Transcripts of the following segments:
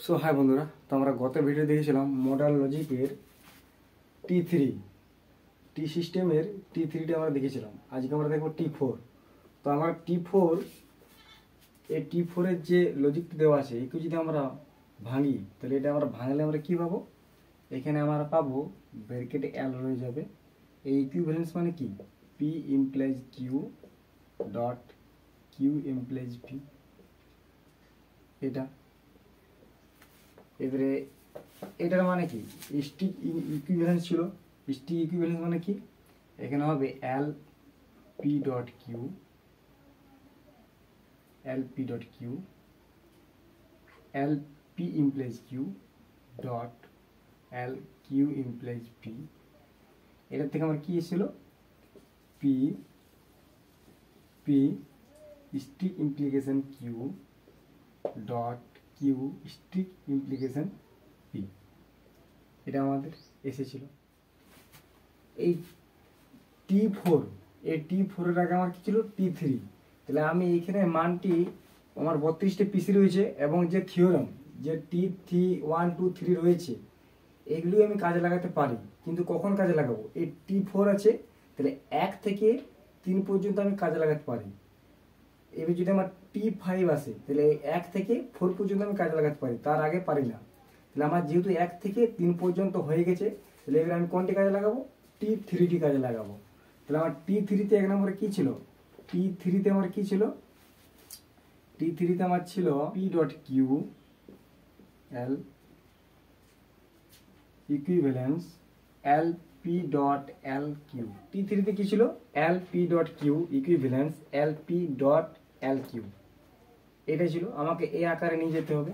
So high বন্ধুরা, তো আমরা গত ভিডিও দেখেছিলাম মডার্ন লজিকের T3 টি সিস্টেমের T3টা আমরা দেখেছিলাম। আজকে আমরা দেখব T4। তো আমরা এই T4 এর যে লজিকটা দেওয়া আছে একটু যদি আমরা ভাঙি, তাহলে এটা আমরা ভাঙলে আমরা কি পাবো? এখানে আমরা পাবো ব্র্যাকেটে L রয়ে যাবে। এই ইকুইভ্যালেন্স মানে কি? P implies Q dot Q implies P। এটা এবারে এটার মানে কি? স্টিক ইকুইভ্যালেন্স ছিল। স্টিক ইকুইভ্যালেন্স মানে কি? এখানে হবে L P dot Q L P implies Q dot L Q implies P। এটার থেকে আমার কি এসেছিল? P strict implication Q dot Q strict implication P. এটা আমাদের এসেছিল। এই T4 এই T4 এর আগে আমার কি ছিল? T3। তাহলে আমি এইখানে মানটি আমার 32টা পিসি রয়েছে এবং যে থিওরাম যে T3 1 2 3 রয়েছে এগুলি আমি কাজে লাগাতে পারি। কিন্তু কখন কাজে লাগাবো? এই T4 আছে, তাহলে 1 থেকে 3 পর্যন্ত আমি কাজে লাগাতে পারি। এবার যদি আমার T5 আসে, তাহলে 1 থেকে 4 পর্যন্ত আমি কাজে লাগাতে পারি, তার আগে পারি না। তাহলে আমার যেহেতু 1 থেকে 3 পর্যন্ত হয়ে গেছে, তাহলে এবার আমি কোনটি কাজে লাগাবো? T3টি কাজে লাগাবো। তাহলে আমার T3তে এক নম্বরে কি ছিল? T3তে আমার কি ছিল? T3তে আমার ছিল P dot Q L equivalence L P dot L Q. T3তে কি ছিল? L P dot Q equivalence L P dot L Q. এটা ছিল। আমাকে এই আকারে নিয়ে যেতে হবে।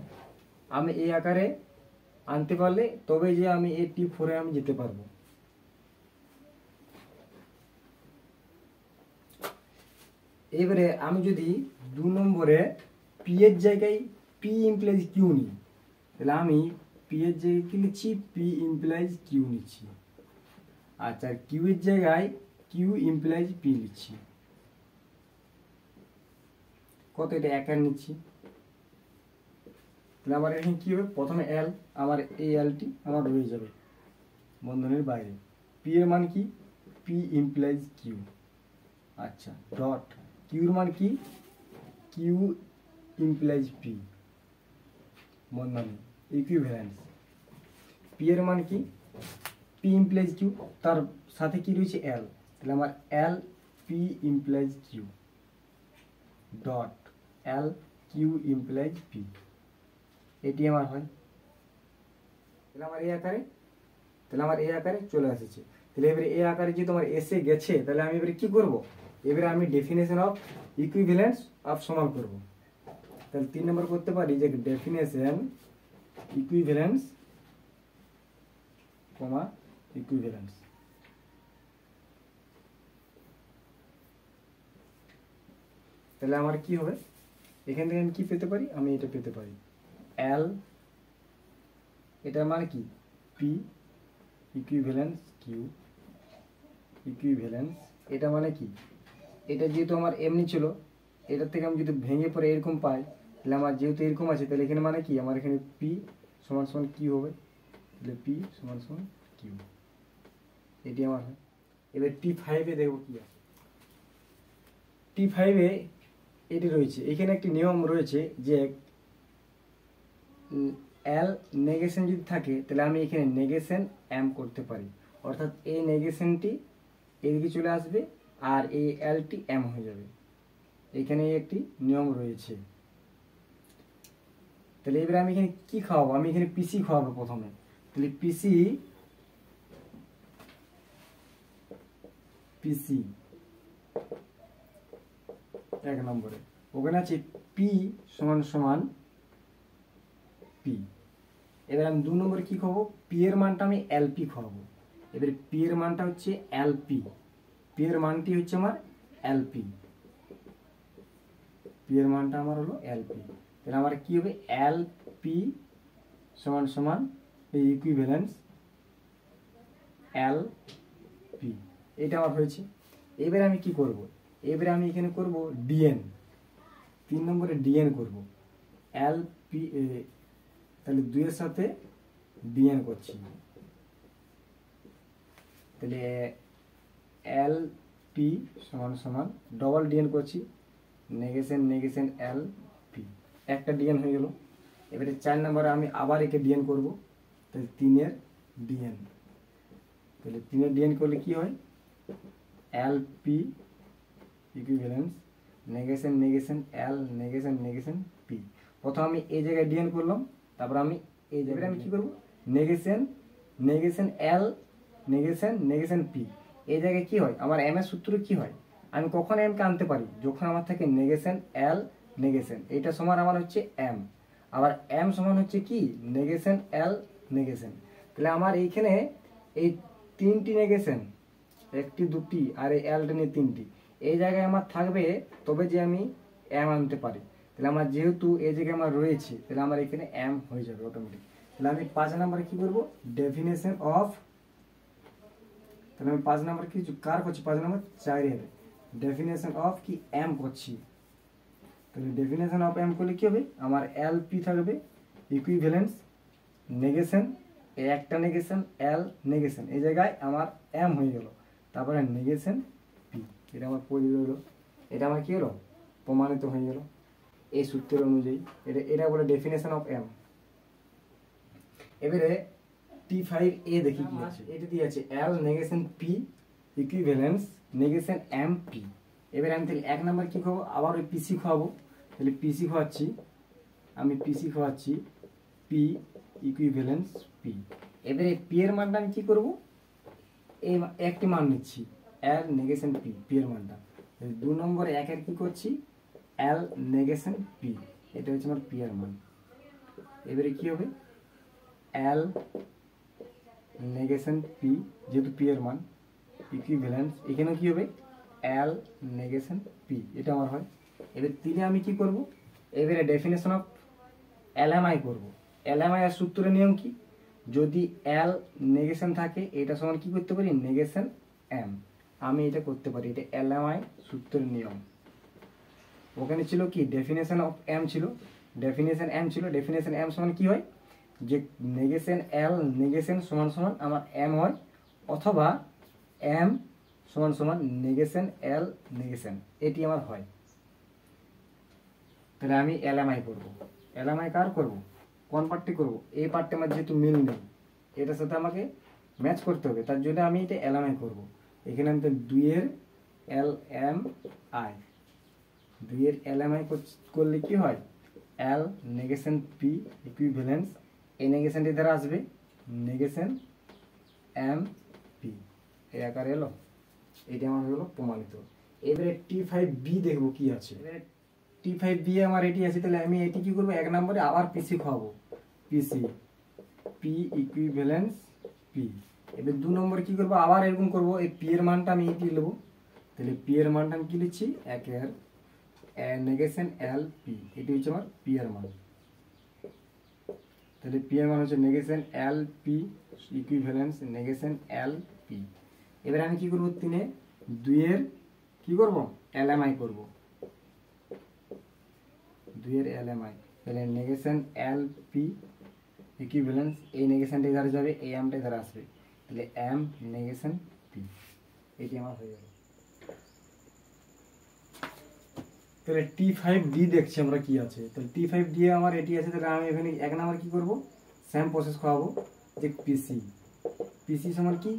আমি এই আকারে আনতে পারলে তবে যে আমি এই T4 এ আমি যেতে পারবো। এবারে আমি যদি 2 নম্বরে P এর জায়গায় P ইমপ্লাইজ কিউ নিই, তাহলে আমি P এর জায়গায় কি লিখছি? P ইমপ্লাইজ কিউ নিচ্ছি। আচ্ছা, কিউ এর জায়গায় কিউ ইমপ্লাইজ P লিখছি। কত? এটা 1 আর নিচ্ছি। তাহলে আমার এখানে কি হবে? প্রথমে L, আমার এই Lটি আমার রয়ে যাবে বন্ধনীর বাইরে। P এর মান কি? P implies Q. আচ্ছা, ডট কিউর মান কি? কিউ ইমপ্লাইজ P বন্ধনী ইকুইভ্যালেন্স। P এর মান কি? P ইমপ্লাইজ কিউ, তার সাথে কি রয়েছে? L। তাহলে আমার L P implies Q dot L Q implies P। এটি আমার হয়। তাহলে আমার এই আকারে চলে এসেছে। তাহলে এবারে এই আকারে যদি তোমার এসে গেছে, তাহলে আমি এবারে কি করব? এবারে আমি ডেফিনেশন অফ ইকুইভ্যালেন্স অফ সমান করব। তাহলে 3 নম্বর করতে পারি যে ডেফিনেশন ইকুইভ্যালেন্স কমা ইকুইভ্যালেন্স। তাহলে আমার কি হবে? এখান থেকে আমি কি পেতে পারি? আমি এটা পেতে পারি L, এটার মানে কি? P equivalence Q equivalence. এটা মানে কি? এটা যেহেতু আমার এমনি ছিল, এটার থেকে আমি যদি ভেঙে পরে এরকম পাই, তাহলে আমার যেহেতু এরকম আছে, তাহলে এখানে মানে কি? আমার এখানে P সমান সমান কিউ হবে। তাহলে P সমান সমান কিউ, এটি আমার হয়। এবার T5-এ দেখবো কি আছে। T5-এ এটি রয়েছে। এখানে একটি নিয়ম রয়েছে যে L নেগেশন যদি থাকে, তাহলে আমি এখানে নেগেশন M করতে পারি। অর্থাৎ এই নেগেশনটি এদিকে চলে আসবে আর এই Lটি M হয়ে যাবে। এখানে একটি নিয়ম রয়েছে। তাহলে এবারে আমি এখানে কি খাওয়াবো? আমি এখানে পিসি খাওয়াবো প্রথমে। তাহলে পিসি এক নম্বরে ওখানে আছে P সমান সমান P। এবার আমি 2 নম্বরে কি খাবো? P এর মানটা আমি LP খাওয়াবো। এবারে P এর মানটা হচ্ছে LP। P এর মানটি হচ্ছে আমার LP। P এর মানটা আমার হলো LP। তাহলে আমার কি হবে? LP সমান সমান এই ইকুইভ্যালেন্স LP। এটা আমার হয়েছে। এবারে আমি কি করব? এবারে আমি এখানে করব DN। 3 নম্বরে DN করব। LP তাহলে 2 এর সাথে ডিএন করছি, তাহলে এল পি সমান সমান ডবল ডিএন করছি, নেগেশন নেগেশন এল পি, একটা ডিএন হয়ে গেল। এবারে 4 নম্বরে আমি আবার একে ডিএন করব, তাহলে 3 এর ডিএন, তাহলে 3 এর ডিএন করলে কি হয়, L P equivalence negation negation L negation negation P. প্রথম আমি এই জায়গায় ডিএন করলাম, তারপর আমি এই জায়গায় আমি কি করব, negation negation L negation negation P. এই জায়গায় কি হয়, আমার এম এর সূত্র কি হয়, আমি কখন এম কে আনতে পারি, যখন আমার থাকে নেগেশন এল নেগেশন, এটা সমান আমার হচ্ছে এম, আবার এম সমান হচ্ছে কি নেগেশন এল নেগেশন। তাহলে আমার এইখানে এই 3টি নেগেশন, 1টি 2টি আর এই এলটা নিয়ে 3টি, এই জায়গায় আমার থাকবে, তবে যে আমি এম আনতে পারি। তাহলে আমার যেহেতু এই জায়গায় আমার রয়েছে, তাহলে আমার এখানে এম হয়ে যাবে অটোমেটিক। তাহলে আমি 5 নম্বরে কি করব, ডেফিনেশন অফ, তাহলে আমি 5 নম্বর কি কার করছি, 5 নম্বর 4 এর ডেফিনেশন অফ কি এম করছি। তাহলে ডেফিনেশন অফ এম করলে কি হবে, আমার এল পি থাকবে ইকুইভ্যালেন্স নেগেশন, এই একটা নেগেশন এল নেগেশন, এই জায়গায় আমার এম হয়ে গেল, তারপরে নেগেশন পি, এটা আমার পরিচিত হলো, এটা আমার কি হলো প্রমাণিত হয়ে গেল এই সূত্রের অনুযায়ী। এটা বলে ডেফিনেশন অফ এম। এবারে T5A দেখি কি আছে, এটা দিয়ে আছে L negation P equivalence negation MP। এবারে আমি তাহলে 1 নাম্বার কি খাবো, আবার ওই PC খাওয়াবো, তাহলে PC খাওয়াচ্ছি, আমি PC খাওয়াচ্ছি P ইকুইভ্যালেন্স P। এবারে P এর মানটা আমি কি করব, এই একটি মান নিচ্ছি L নেগেশন P এর মানটা। 2 নম্বরে 1 এর কি করছি, L নেগেশন P, এটা হচ্ছে আমার P এর মান। এবারে কি হবে, L নেগেশন পি, যেহেতু পি এর মান ইকুইভ্যালেন্স, এখানেও কি হবে এল নেগেশন পি, এটা আমার হয়। এবার 3 আমি কি করব, এবারে ডেফিনেশন অফ এলএমআই করব। এলএমআই এর সূত্রের নিয়ম কি, যদি এল নেগেশন থাকে এটা সমান কি করতে পারি, নেগেশন এম, আমি এটা করতে পারি, এটা এলএমআই সূত্রের নিয়ম। ওখানে ছিল কি ডেফিনেশন অফ এম ছিল, ডেফিনেশন এম ছিল, ডেফিনেশন এম সমান কি হয়, যে নেগেশন এল নেগেশন সমান সমান আমার এম হয়, অথবা এম সমান সমান নেগেশন এল নেগেশন, এটি আমার হয়। তাহলে আমি এলএমআই করব, এলএমআই কার করব, কোন পার্টটি করব, এই পার্টটি আমার যেহেতু মিল নেই, এটার সাথে আমাকে ম্যাচ করতে হবে, তার জন্য আমি এটা এলএমআই করব। এখানে আমি 2 এর এল এম আই, 2 এর এলএমআই করলে কি হয়, এল নেগেশন পি ইকুইভ্যালেন্স, এই নেগেশনটি দ্বারা আসবে নেগেশন এম পি, এই আকারে এলো, এটা আমার হলো প্রমাণিত। এবারে T5B দেখবো কি আছে, এবারে T5B আমার এটি আছে, তাহলে আমি এটি কি করবো, 1 নম্বরে আবার পিসি খাওয়াবো, পিসি পি ইকুইভ্যালেন্স পি। এবার 2 নম্বরে কি করবো, আবার এরকম করবো, এই পি এর মানটা আমি এটি নেবো, তাহলে পি এর মানটা আমি কি লিখছি, 1 এর নেগেশন এল পি, এটি হচ্ছে আমার পি এর মান। তাহলে পি এর মান হচ্ছে নেগেশন এল P equivalence negation L P. এবারে আমি কি করব, 3 এ 2 এর কি করব, এলএমআই করব, 2 এর এলএমআই, তাহলে নেগেশন এল পি ইকুইভ্যালেন্স, এই নেগেশনটা এধারে যাবে, এই এমটা এধারে আসবে, তাহলে এম নেগেশন পি, এটি আমার হয়ে গেল। তাহলে T5D দেখছি আমরা কি আছে, তাহলে T5D আমার এটি আছে, তাহলে আমি এখানে 1 নাম্বার কি করব, সেম প্রসেস খাওয়াবো, যে পিসি, পিসি সমান কি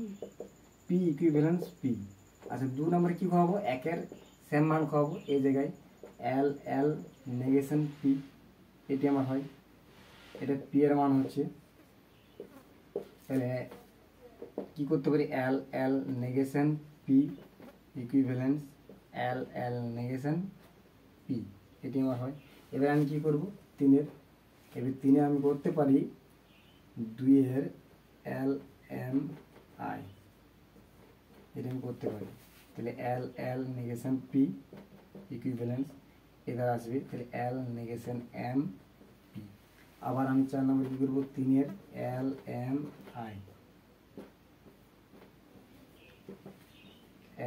পি ইকুইভ্যালেন্স পি। আচ্ছা 2 নাম্বার কি খাওয়াবো, 1 এর সেম মান খাওয়াবো, এই জায়গায় এল এল নেগেশন পি, এটি আমার হয়, এটা পি এর মান হচ্ছে, তাহলে কি করতে পারি, এল এল নেগেশন পি ইকুইভ্যালেন্স এল এল নেগেশন পি, এটি আমার হয়। এবার আমি কি করব, 3 এর, এবার 3 এ আমি করতে পারি 2 এর এল এম আই, এটা আমি করতে পারি, তাহলে এল এল নেগেশন পি ইকুইভ্যালেন্স এবার আসবে, তাহলে এল নেগেশন এম পি। আবার আমি 4 নম্বর কি করব, 3 এর L M I,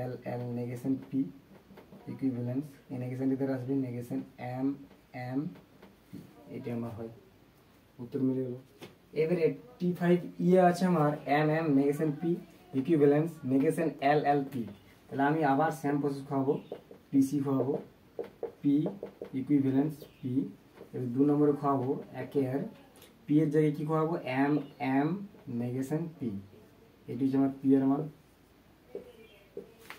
L L negation P equivalence, এই নেগেশনটি দ্বারা আসবে নেগেশন এম এম পি, এটি আমার হয়। উত্তর মিলে গেল। এবারে T5 ইয়ে আছে আমার M negation P equivalence negation LLP। তাহলে আমি আবার সেম প্রসেস খাওয়াবো, PC খাওয়াবো P ইকুইভ্যালেন্স P। এবার 2 নম্বরে খাওয়াবো একের P এর জায়গায় কি খাওয়াবো M নেগেশন P। এটি হচ্ছে আমার P এর মান।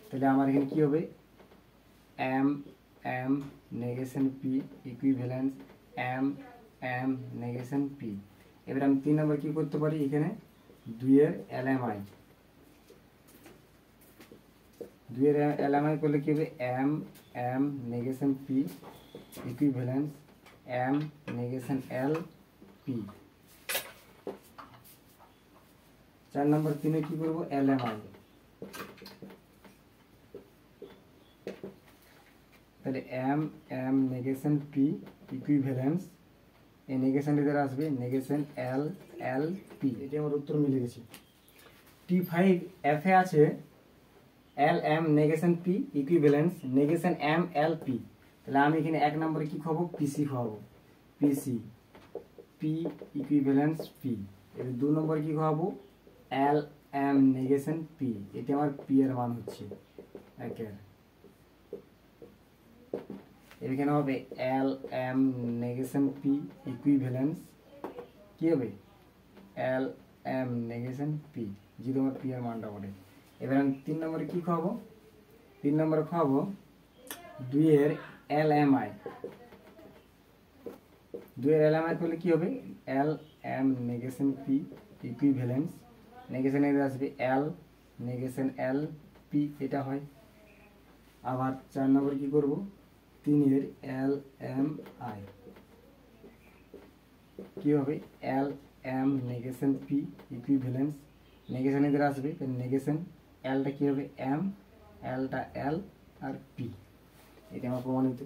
তাহলে আমার এখানে কি হবে M negation P equivalence M negation P। এবার আমি 3 নম্বর কি করতে পারি, এখানে 2 এর LMI, 2 এর LMI করলে কি হবে M negation P equivalence M negation L P। 4 নম্বর 3 এ কি করব LMI, তাহলে M নেগেশন P ইকুইভ্যালেন্স এই নেগেশনটি দ্বারা আসবে নেগেশন L P। এটি আমার উত্তর মিলে গেছে। T5 F এ আছে LM negation P equivalence negation M L P। তাহলে আমি এখানে 1 নম্বরে কি খাবো PC খাওয়াবো, PC P ইকুইভ্যালেন্স P। এবার 2 নম্বরে কি খাওয়াবো LM নেগেশন P। এটি আমার P এর মান হচ্ছে একের। এখানে হবে LM নেগেশন P ইকুইভ্যালেন্স কি হবে LM নেগেশন P, যেহেতু আমার P এর মানটা বটে। এবার আমি 3 নম্বরে কি খাওয়াবো, 3 নম্বরে খাওয়াবো 2 এর LMI, 2 এর LMI করলে কি হবে LM negation P equivalence negation এর আসবে L নেগেশন L P, এটা হয়। আবার 4 নম্বর কি করব 3 এর LMI কি হবে LM negation P equivalence negation এর আসবে নেগেশন L টা কি হবে M, L টা L আর P। এটা আমার প্রমাণিত।